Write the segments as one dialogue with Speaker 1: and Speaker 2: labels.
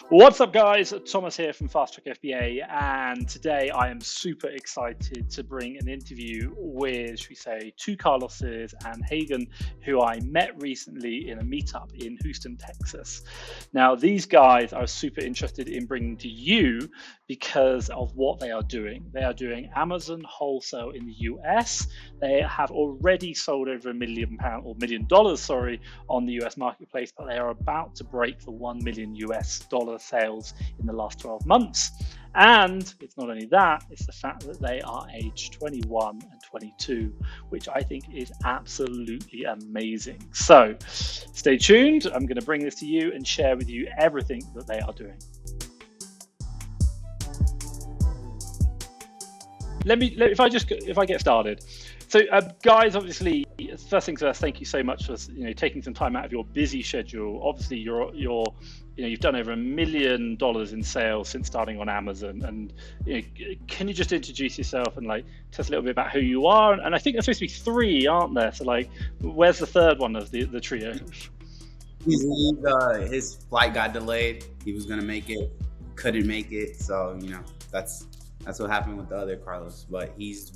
Speaker 1: What's up, guys? Thomas here from FastTrackFBA, and today I am super excited to bring an interview with, should we say, two Carloses and Hagan, who I met recently in a meetup in Houston, Texas. Now, these guys are super interested in bringing to you because of what they are doing. They are doing Amazon wholesale in the US. They have already sold over £1 million or $1 million, on the US marketplace, but they are about to break the $1 million US sales in the last 12 months. And it's not only that, it's the fact that they are aged 21 and 22, which I think is absolutely amazing. So stay tuned. I'm going to bring this to you and share with you everything that they are doing. If I get started. So, guys, obviously, first things first, thank you so much for taking some time out of your busy schedule. Obviously, you've done over $1 million in sales since starting on Amazon. And can you just introduce yourself and tell us a little bit about who you are? And I think there's supposed to be three, aren't there? So where's the third one of the trio?
Speaker 2: His flight got delayed. He was gonna make it, couldn't make it. So that's what happened with the other Carlos. But he's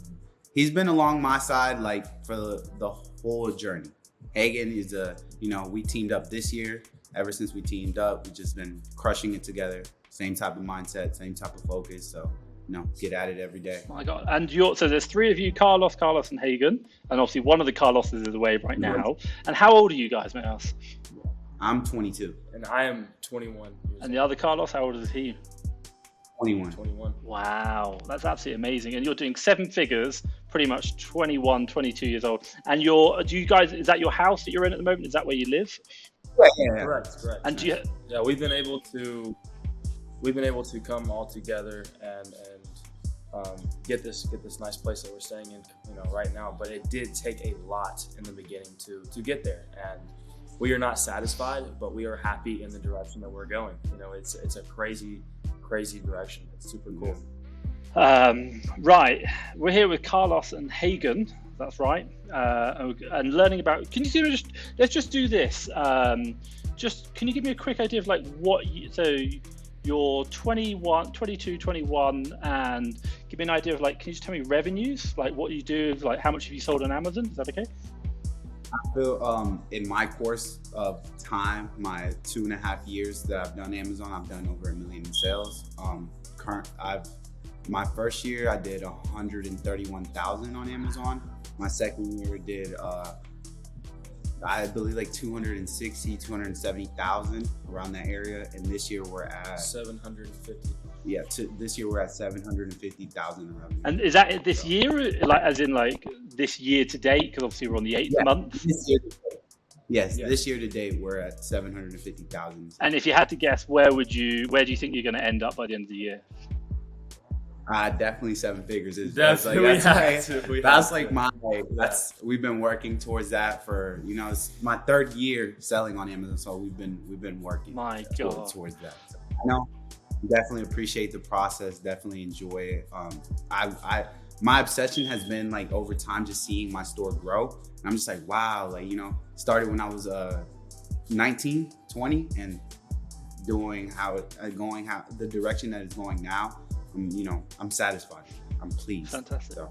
Speaker 2: been along my side for the whole journey. Hagan is we teamed up this year. Ever since we teamed up, we've just been crushing it together. Same type of mindset, same type of focus. So get at it every day.
Speaker 1: Oh my God! And so there's three of you: Carlos, and Hagan, and obviously one of the Carloses is away right now. And how old are you guys, may I ask?
Speaker 2: I'm 22.
Speaker 3: And I am 21.
Speaker 1: And the other Carlos, how old is he?
Speaker 2: 21.
Speaker 1: Wow, that's absolutely amazing. And you're doing seven figures, pretty much 21, 22 years old. And is that your house that you're in at the moment? Is that where you live?
Speaker 2: Yeah.
Speaker 3: Correct.
Speaker 1: And
Speaker 3: we've been able to come all together and get this nice place that we're staying in, right now. But it did take a lot in the beginning to get there, and we are not satisfied, but we are happy in the direction that we're going. It's a crazy direction. It's super cool.
Speaker 1: Right, we're here with Carlos and Hagan. That's right, and learning about. Can you let's just do this. Can you give me a quick idea of you're 21, 22, 21, and give me an idea of can you just tell me revenues, what you do, how much have you sold on Amazon? Is that okay?
Speaker 2: I feel in my course of time, my 2.5 years that I've done Amazon, I've done over $1 million in sales. My first year I did 131,000 on Amazon. My second year did I believe 270,000 around that area, and this year we're at
Speaker 3: 750.
Speaker 2: Yeah, this year we're at 750,000 in revenue.
Speaker 1: And is that this year, as in this year to date? Because obviously we're on the 8th month.
Speaker 2: This year to date. Yes, this year to date we're at 750,000.
Speaker 1: And if you had to guess, where do you think you're going to end up by the end of the year?
Speaker 2: Definitely seven figures. We've been working towards that for it's my third year selling on Amazon, so we've been working towards that. So, definitely appreciate the process, definitely enjoy it. My obsession has been over time just seeing my store grow, and I'm just wow, started when I was 19, 20, and doing the direction that it's going now. I'm satisfied. I'm pleased.
Speaker 1: Fantastic.
Speaker 2: So,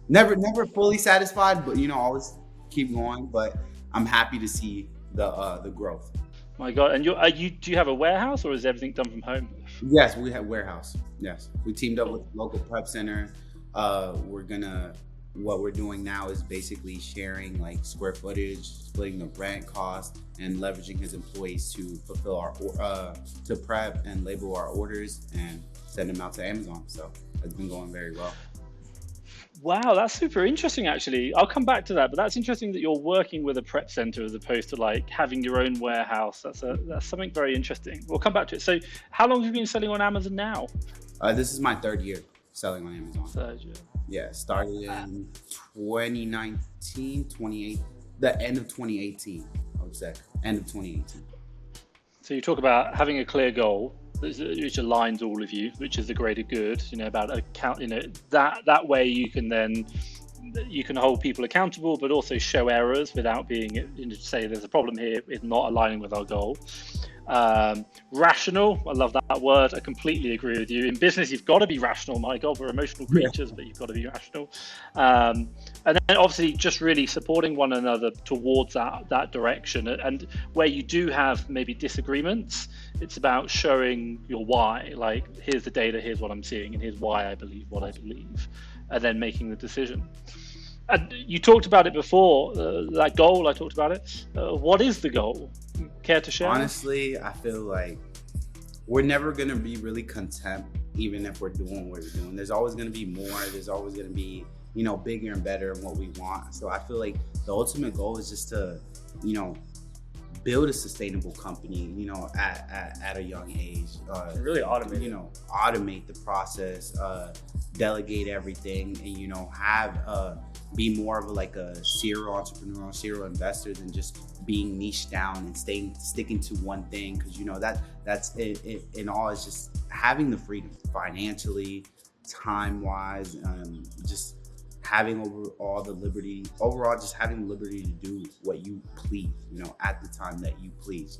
Speaker 2: never fully satisfied, but always keep going. But I'm happy to see the growth.
Speaker 1: My God! And do you have a warehouse, or is everything done from home?
Speaker 2: Yes, we have warehouse. Yes, we teamed up with local prep center. What we're doing now is basically sharing square footage, splitting the rent cost, and leveraging his employees to fulfill our to prep and label our orders and send them out to Amazon. So it's been going very well.
Speaker 1: Wow, that's super interesting. Actually, I'll come back to that, but that's interesting that you're working with a prep center as opposed to having your own warehouse. That's something very interesting. We'll come back to it. So, how long have you been selling on Amazon now?
Speaker 2: This is my third year selling on Amazon.
Speaker 1: Third year.
Speaker 2: Yeah, started in 2019, the end of 2018, I would say, end of 2018.
Speaker 1: So you talk about having a clear goal, which aligns all of you, which is the greater good, about account, that way you can hold people accountable, but also show errors without being, say there's a problem here, it's not aligning with our goal. Rational, I love that word. I completely agree with you. In business, you've got to be rational. My God, we're emotional creatures, but you've got to be rational. And then obviously just really supporting one another towards that direction. And where you do have maybe disagreements, it's about showing your why. Like, here's the data, here's what I'm seeing, and here's why I believe what I believe, and then making the decision. And you talked about it before, that goal, I talked about it. What is the goal? Care to share?
Speaker 2: Honestly, I feel like we're never going to be really content, even if we're doing what we're doing. There's always going to be more. There's always going to be, bigger and better in what we want. So I feel like the ultimate goal is just to, build a sustainable company, at a young age.
Speaker 3: Really automate.
Speaker 2: Automate the process, delegate everything, and, have be more of a serial entrepreneur, serial investor than just being niched down and sticking to one thing. Because that's it in all, is just having the freedom financially, time wise, just having overall just having the liberty to do what you please, at the time that you please,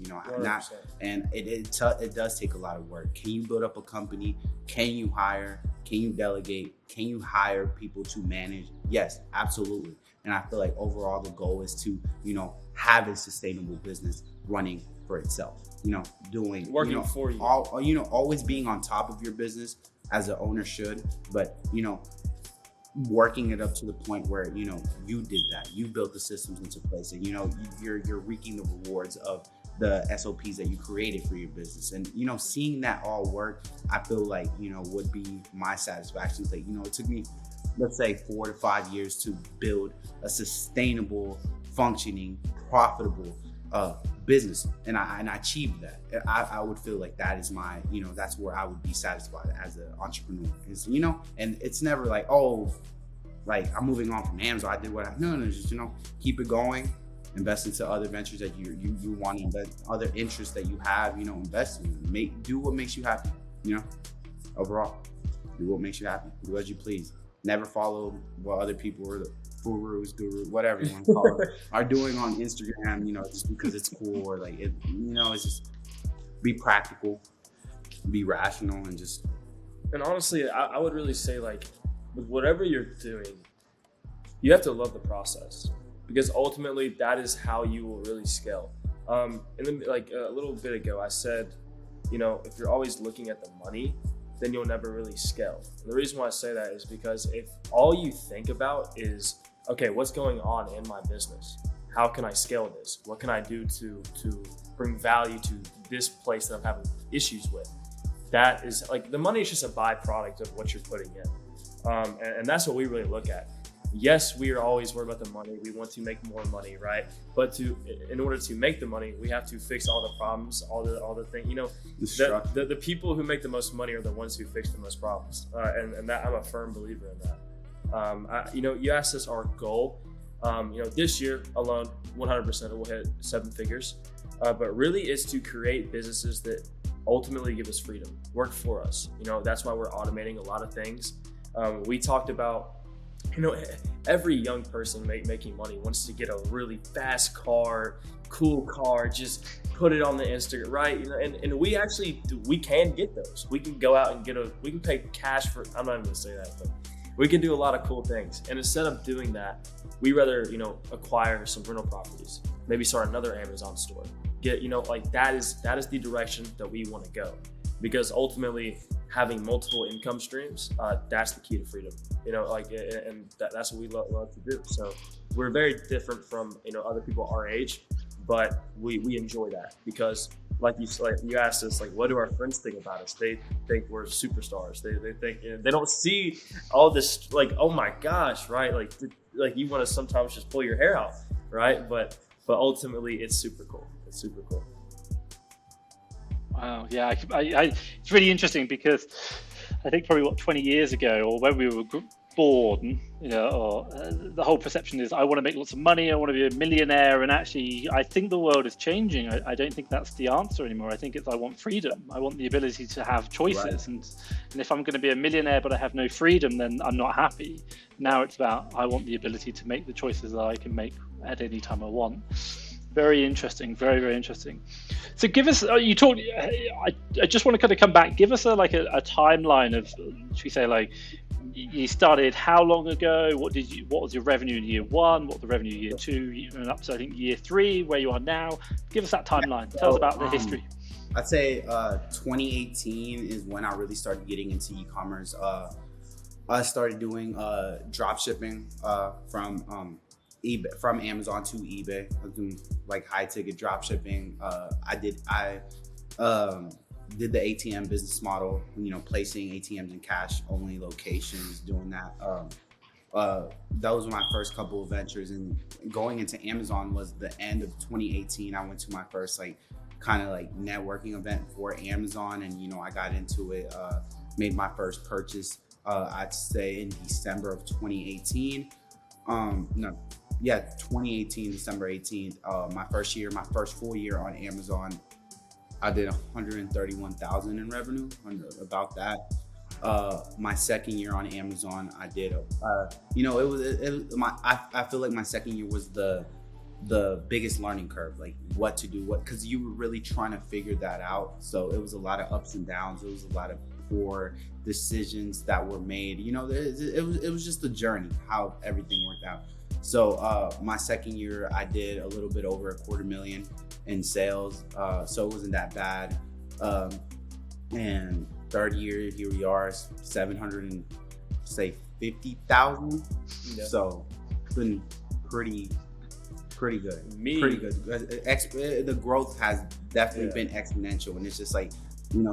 Speaker 2: and it does take a lot of work. Can you build up a company? Can you hire? Can you delegate? Can you hire people to manage? Yes, absolutely. And I feel like overall the goal is to, have a sustainable business running for itself,
Speaker 3: working for you.
Speaker 2: Always being on top of your business as an owner should, but, working it up to the point where, you did that. You built the systems into place, and, you're reaping the rewards of the SOPs that you created for your business. And, seeing that all work, I feel like, would be my satisfaction. It's like, it took me, let's say 4 to 5 years to build a sustainable, functioning, profitable business. And I achieved that. I would feel like that is my, that's where I would be satisfied as an entrepreneur. Is, and it's never like, oh, like I'm moving on from Amazon. I did what no, just, keep it going. Invest into other ventures that you want to invest, other interests that you have, invest in. Do what makes you happy, overall. Do what makes you happy. Do as you please. Never follow what other people or the gurus, whatever you want to call it, are doing on Instagram, just because it's cool, or like it, it's just be practical, be rational, and just.
Speaker 3: And honestly, I would really say, like, with whatever you're doing, you have to love the process, because ultimately that is how you will really scale. And then, like a little bit ago, I said, if you're always looking at the money, then you'll never really scale. And the reason why I say that is because if all you think about is, okay, what's going on in my business? How can I scale this? What can I do to bring value to this place that I'm having issues with? That is, like, the money is just a byproduct of what you're putting in. And that's what we really look at. Yes, we are always worried about the money. We want to make more money, right? But in order to make the money, we have to fix all the problems, all the things. The people who make the most money are the ones who fix the most problems. And that, I'm a firm believer in that. You asked us our goal. This year alone, 100% we'll hit 7 figures. But really, it's to create businesses that ultimately give us freedom, work for us. That's why we're automating a lot of things. We talked about, every young person making money wants to get a really fast car, cool car, just put it on the Instagram, right? And we can get those. We can go out and we can pay cash for, I'm not even gonna say that, but we can do a lot of cool things. And instead of doing that, we rather, acquire some rental properties, maybe start another Amazon store. That is the direction that we want to go, because ultimately having multiple income streams, that's the key to freedom, and that's what we love to do. So we're very different from, other people our age, but we enjoy that, because like you asked us, like, what do our friends think about us? They think we're superstars. They think, they don't see all this, like, oh my gosh, right? Like you want to sometimes just pull your hair out, right? But ultimately it's super cool. It's super cool.
Speaker 1: Wow, yeah, it's really interesting, because I think probably 20 years ago, or when we were born, the whole perception is, I want to make lots of money, I want to be a millionaire, and actually I think the world is changing. I don't think that's the answer anymore. I think it's, I want freedom. I want the ability to have choices, right. and if I'm going to be a millionaire but I have no freedom, then I'm not happy. Now it's about, I want the ability to make the choices that I can make at any time I want. Very interesting. Very, very interesting. So give us, you talked, I just want to kind of come back, give us a timeline of, should we say, like, you started how long ago? What was your revenue in year one? What was the revenue year two, and up to I think year three, where you are now? Give us that timeline. Tell us about the history.
Speaker 2: I'd say 2018 is when I really started getting into e-commerce. I started doing drop shipping from eBay, from Amazon to eBay. I was doing like high ticket drop shipping. I did the ATM business model, placing ATMs in cash only locations, doing that. Those were my first couple of ventures, and going into Amazon was the end of 2018. I went to my first kind of networking event for Amazon, and I got into it, made my first purchase, I'd say in December of 2018. 2018, December 18th. My first full year on Amazon, I did 131,000 in revenue, about that. My second year on Amazon, I did, I feel like my second year was the biggest learning curve, like what to do, because you were really trying to figure that out. So it was a lot of ups and downs. It was a lot of poor decisions that were made. It was just a journey, how everything worked out. So my second year, I did a little bit over $250,000 in sales. So it wasn't that bad. And third year, here we are, 750,000. Yeah. So it's been pretty good. Pretty good. The growth has definitely been exponential, and it's just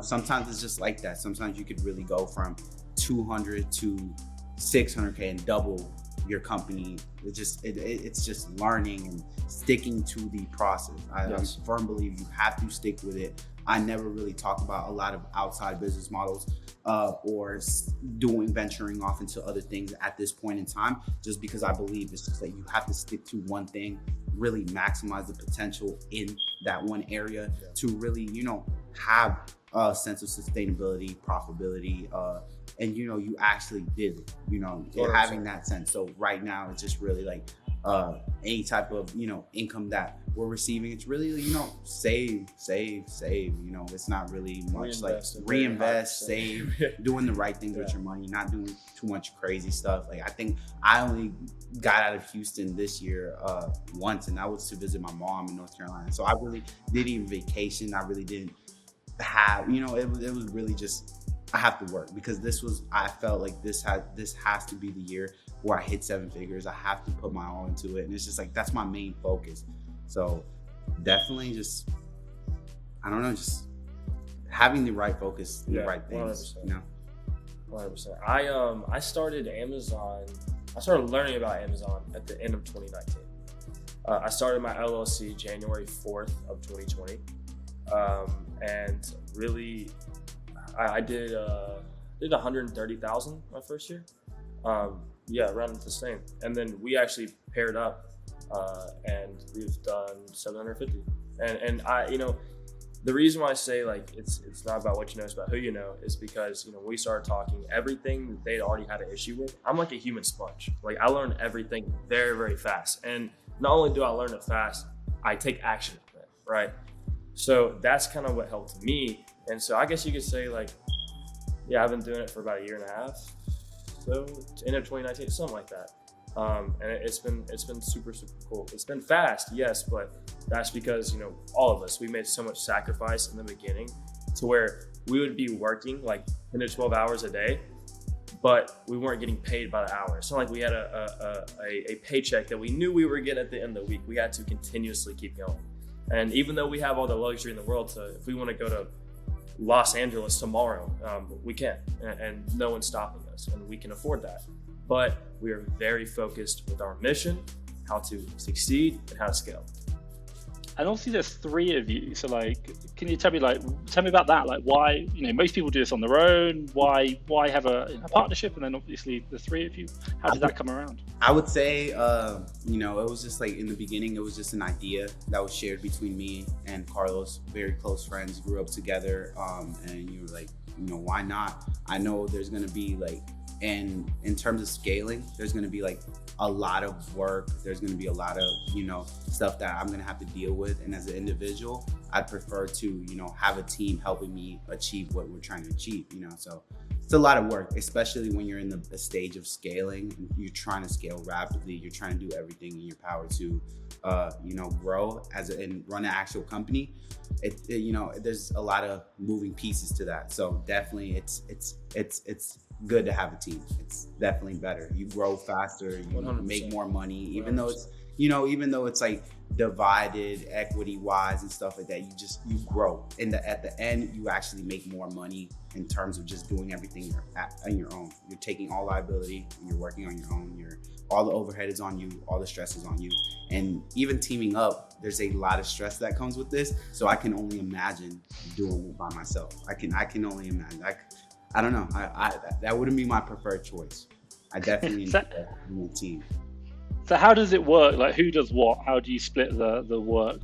Speaker 2: sometimes it's just like that. Sometimes you could really go from 200 to 600K and double your company. It's just learning and sticking to the process. I firmly believe you have to stick with it. I never really talk about a lot of outside business models or venturing off into other things at this point in time, just because I believe it's just that you have to stick to one thing, really maximize the potential in that one area to really, have a sense of sustainability, profitability, and you actually did it, having that sense. So right now it's just really any type of income that we're receiving, it's really save. It's not really much reinvest, save, doing the right things with your money, not doing too much crazy stuff. I think I only got out of Houston this year once, and that was to visit my mom in North Carolina. So I really didn't even vacation. I really didn't have, it was really just, I have to work, because I felt like this has to be the year where I hit 7 figures. I have to put my all into it. And it's just that's my main focus. So definitely just, I don't know, just having the right focus, the right things,
Speaker 3: 100%. I started learning about Amazon at the end of 2019. I started my LLC January 4th of 2020. And really, I did 130,000 my first year. Around the same. And then we actually paired up, and we've done 750. And I, the reason why I say it's not about what you know, it's about who you know, is because when we started talking, everything that they'd already had an issue with, I'm like a human sponge. I learn everything very, very fast. And not only do I learn it fast, I take action on it, right? So that's kind of what helped me. And so I guess you could say I've been doing it for about a year and a half. So end of 2019, something like that. And it's been super, super cool. It's been fast, yes, but that's because, all of us, we made so much sacrifice in the beginning to where we would be working 10 to 12 hours a day, but we weren't getting paid by the hour. It's not like we had a paycheck that we knew we were getting at the end of the week. We had to continuously keep going. And even though we have all the luxury in the world if we want to go to Los Angeles tomorrow, we can, and no one's stopping us, and we can afford that. But we are very focused with our mission, how to succeed and how to scale.
Speaker 1: And obviously there's 3 of you. So can you tell me about that? Why, most people do this on their own. Why have a partnership? And then obviously the 3 of you, how did that come around?
Speaker 2: I would say, it was just in the beginning, it was just an idea that was shared between me and Carlos, very close friends, grew up together. And you were why not? I know there's going to be And in terms of scaling, there's going to be like a lot of work. There's going to be a lot of, stuff that I'm going to have to deal with. And as an individual, I'd prefer to, have a team helping me achieve what we're trying to achieve, So it's a lot of work, especially when you're in the stage of scaling and you're trying to scale rapidly. You're trying to do everything in your power to, grow and run an actual company. There's a lot of moving pieces to that. So definitely it's good to have a team. It's definitely better. You grow faster, you
Speaker 3: 100%.
Speaker 2: Make more money, even though it's like divided equity wise and stuff like that. You grow. At the end, you actually make more money in terms of just doing everything on your own. You're taking all liability, you're working on your own, all the overhead is on you, all the stress is on you. And even teaming up, there's a lot of stress that comes with this. So I can only imagine doing it by myself. I can only imagine. I don't know. That wouldn't be my preferred choice. I definitely need a team.
Speaker 1: So how does it work? Like, who does what? How do you split the work?